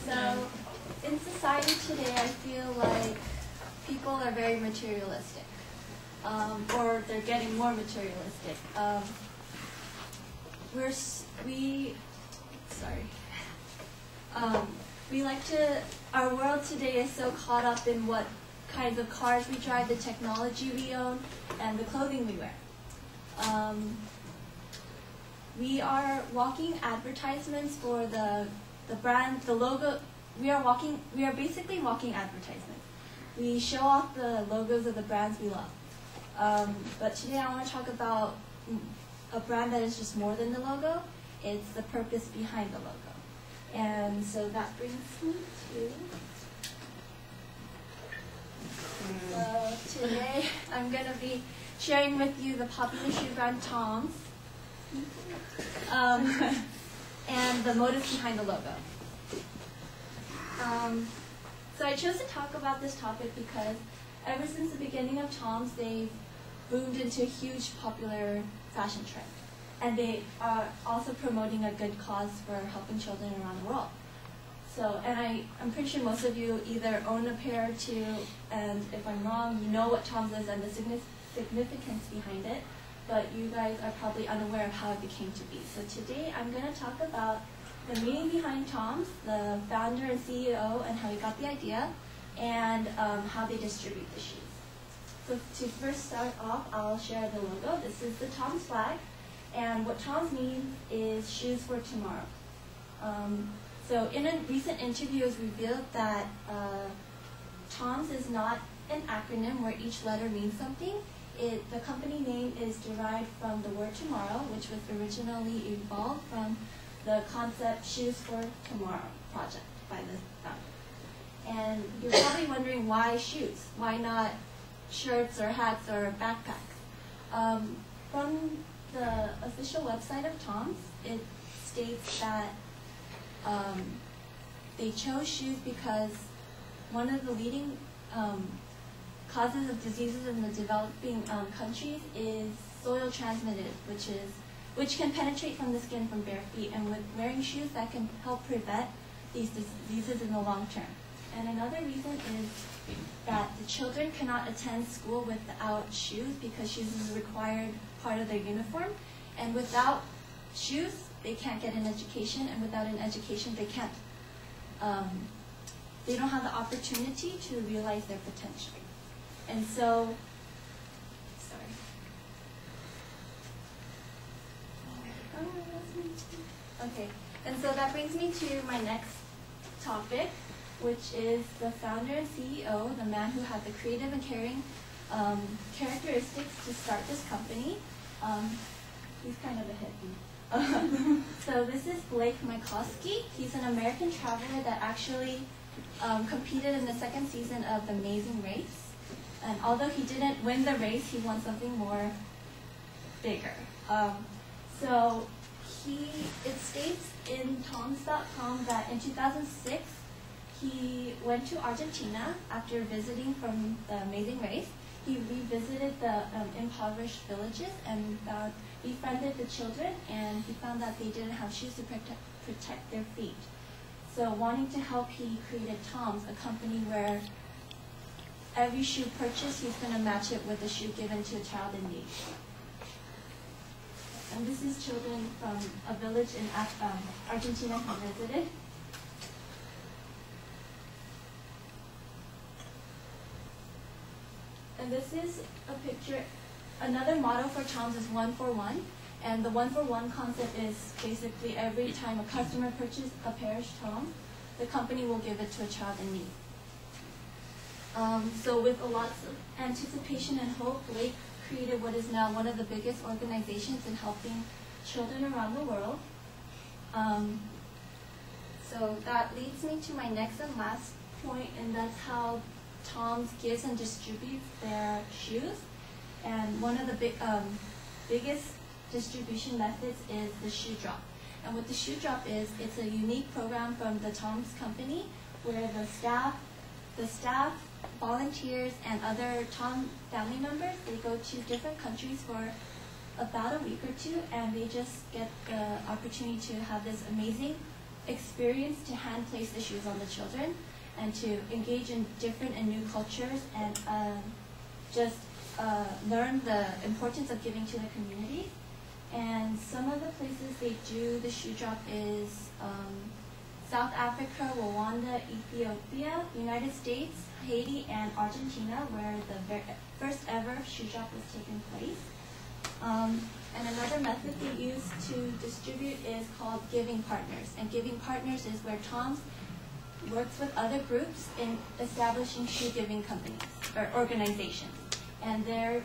So, in society today, I feel like people are very materialistic, or they're getting more materialistic. Our world today is so caught up in what kinds of cars we drive, the technology we own, and the clothing we wear. We are walking advertisements for the brand, the logo. We are basically walking advertisements. We show off the logos of the brands we love. But today I want to talk about a brand that is just more than the logo. It's the purpose behind the logo. And so that brings me to... So today I'm going to be sharing with you the popular shoe brand Tom's and the motive behind the logo. So I chose to talk about this topic because ever since the beginning of Tom's, they've boomed into a huge popular fashion trend. And they are also promoting a good cause for helping children around the world. So, and I'm pretty sure most of you either own a pair or two, and if I'm wrong, you know what Tom's is and the significance behind it, but you guys are probably unaware of how it became to be. So today I'm going to talk about the meaning behind Tom's, the founder and CEO, and how he got the idea, and how they distribute the shoes. So to first start off, I'll share the logo. This is the Tom's flag, and what Tom's means is shoes for tomorrow. So in a recent interview, it was revealed that Tom's is not an acronym where each letter means something. The company name is derived from the word tomorrow, which was originally evolved from the concept Shoes for Tomorrow project by the founder. And you're probably wondering why shoes? Why not shirts or hats or backpacks? From the official website of Tom's, it states that they chose shoes because one of the leading causes of diseases in the developing countries is soil transmitted, which can penetrate from the skin from bare feet, and with wearing shoes that can help prevent these diseases in the long term. And another reason is that the children cannot attend school without shoes because shoes is a required part of their uniform, and without shoes they can't get an education, and without an education they can't they don't have the opportunity to realize their potential. And so okay, and so that brings me to my next topic, which is the founder and CEO, the man who had the creative and caring characteristics to start this company. He's kind of a hippie. So this is Blake Mycoskie. He's an American traveler that actually competed in the second season of The Amazing Race. And although he didn't win the race, he won something more bigger. So it states in toms.com that in 2006, he went to Argentina after visiting from The Amazing Race. He revisited the impoverished villages and befriended the children, and he found that they didn't have shoes to protect their feet. So wanting to help, he created Tom's, a company where every shoe purchased, he's going to match it with a shoe given to a child in need. And this is children from a village in Argentina he visited. And this is a picture. Another motto for Tom's is 1 for 1. And the 1 for 1 concept is basically every time a customer purchases a pair of Tom's, the company will give it to a child in need. So with a lot of anticipation and hope, Blake created what is now one of the biggest organizations in helping children around the world. So that leads me to my next and last point, and that's how Tom's gives and distributes their shoes. And one of the biggest distribution methods is the shoe drop. And what the shoe drop is, it's a unique program from the Tom's company where the staff, volunteers, and other Tom family members, they go to different countries for about a week or two, and they just get the opportunity to have this amazing experience to hand place the shoes on the children and to engage in different and new cultures and just learn the importance of giving to the community. And some of the places they do the shoe drop is South Africa, Rwanda, Ethiopia, United States, Haiti, and Argentina, where the first ever shoe drop was taking place. And another method they use to distribute is called giving partners. And giving partners is where Tom's works with other groups in establishing shoe giving companies or organizations. And they're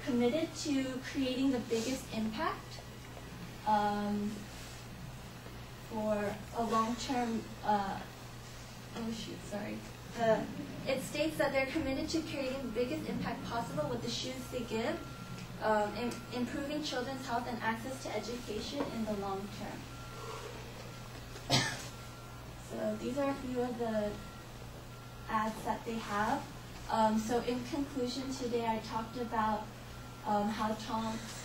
committed to creating the biggest impact for a long-term, it states that they're committed to creating the biggest impact possible with the shoes they give, improving children's health and access to education in the long term. So these are a few of the ads that they have. So in conclusion today, I talked about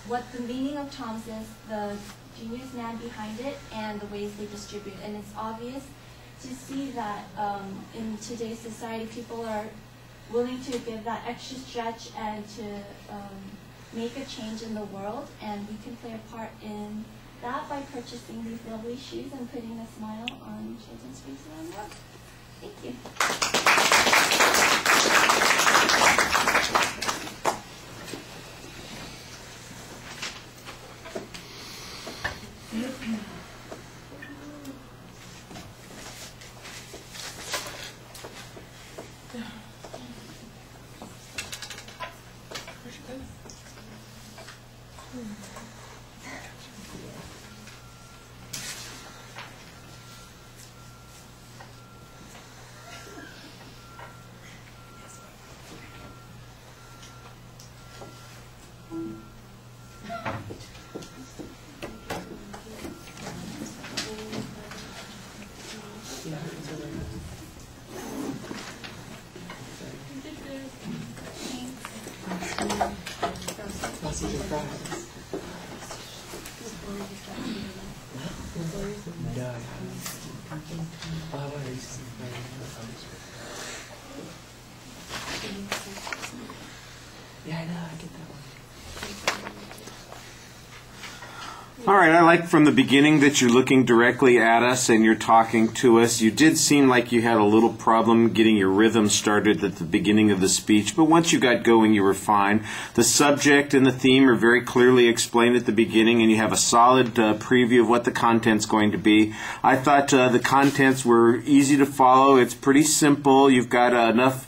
what the meaning of Tom's is, the genius man behind it, and the ways they distribute. And it's obvious to see that in today's society, people are willing to give that extra stretch and to make a change in the world, and we can play a part in that by purchasing these lovely shoes and putting a smile on children's faces around the world. Thank you. All right, I like from the beginning that you're looking directly at us and you're talking to us. You did seem like you had a little problem getting your rhythm started at the beginning of the speech, but once you got going, you were fine. The subject and the theme are very clearly explained at the beginning, and you have a solid preview of what the content's going to be. I thought the contents were easy to follow. It's pretty simple. You've got enough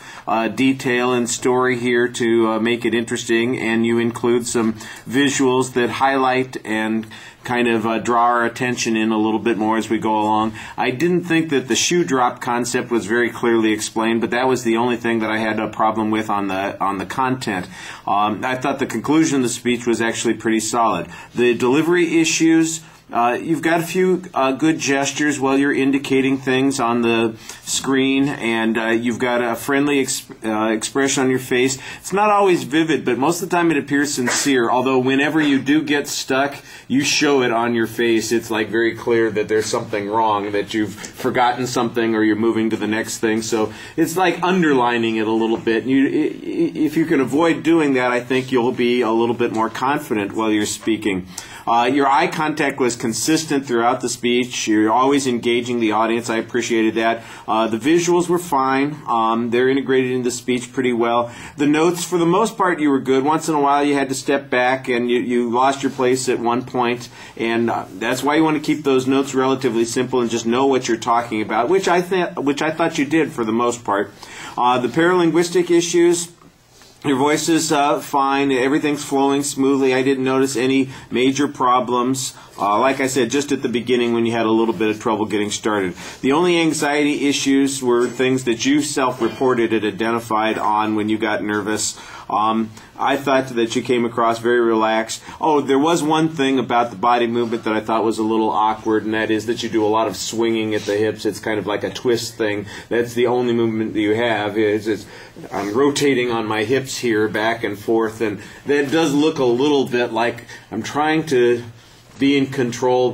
detail and story here to make it interesting, and you include some visuals that highlight and kind of draw our attention in a little bit more as we go along. I didn't think that the shoe drop concept was very clearly explained, but that was the only thing that I had a problem with on the content. I thought the conclusion of the speech was actually pretty solid. The delivery issues, you've got a few good gestures while you're indicating things on the screen, and you've got a friendly expression on your face. It's not always vivid, but most of the time it appears sincere, although whenever you do get stuck, you show it on your face. It's like very clear that there's something wrong, that you've forgotten something or you're moving to the next thing. So it's like underlining it a little bit. If you can avoid doing that, I think you'll be a little bit more confident while you're speaking. Your eye contact was consistent throughout the speech. You're always engaging the audience. I appreciated that. The visuals were fine. They're integrated into the speech pretty well. The notes, for the most part, you were good. Once in a while, you had to step back, and you lost your place at one point. And that's why you want to keep those notes relatively simple and just know what you're talking about, which I thought you did for the most part. The paralinguistic issues, your voice is fine. Everything's flowing smoothly. I didn't notice any major problems. Like I said, just at the beginning when you had a little bit of trouble getting started. The only anxiety issues were things that you self-reported and identified on when you got nervous. I thought that you came across very relaxed. Oh, there was one thing about the body movement that I thought was a little awkward, and that is that you do a lot of swinging at the hips. It's kind of like a twist thing. That's the only movement that you have. I'm rotating on my hips here back and forth, and that does look a little bit like I'm trying to be in control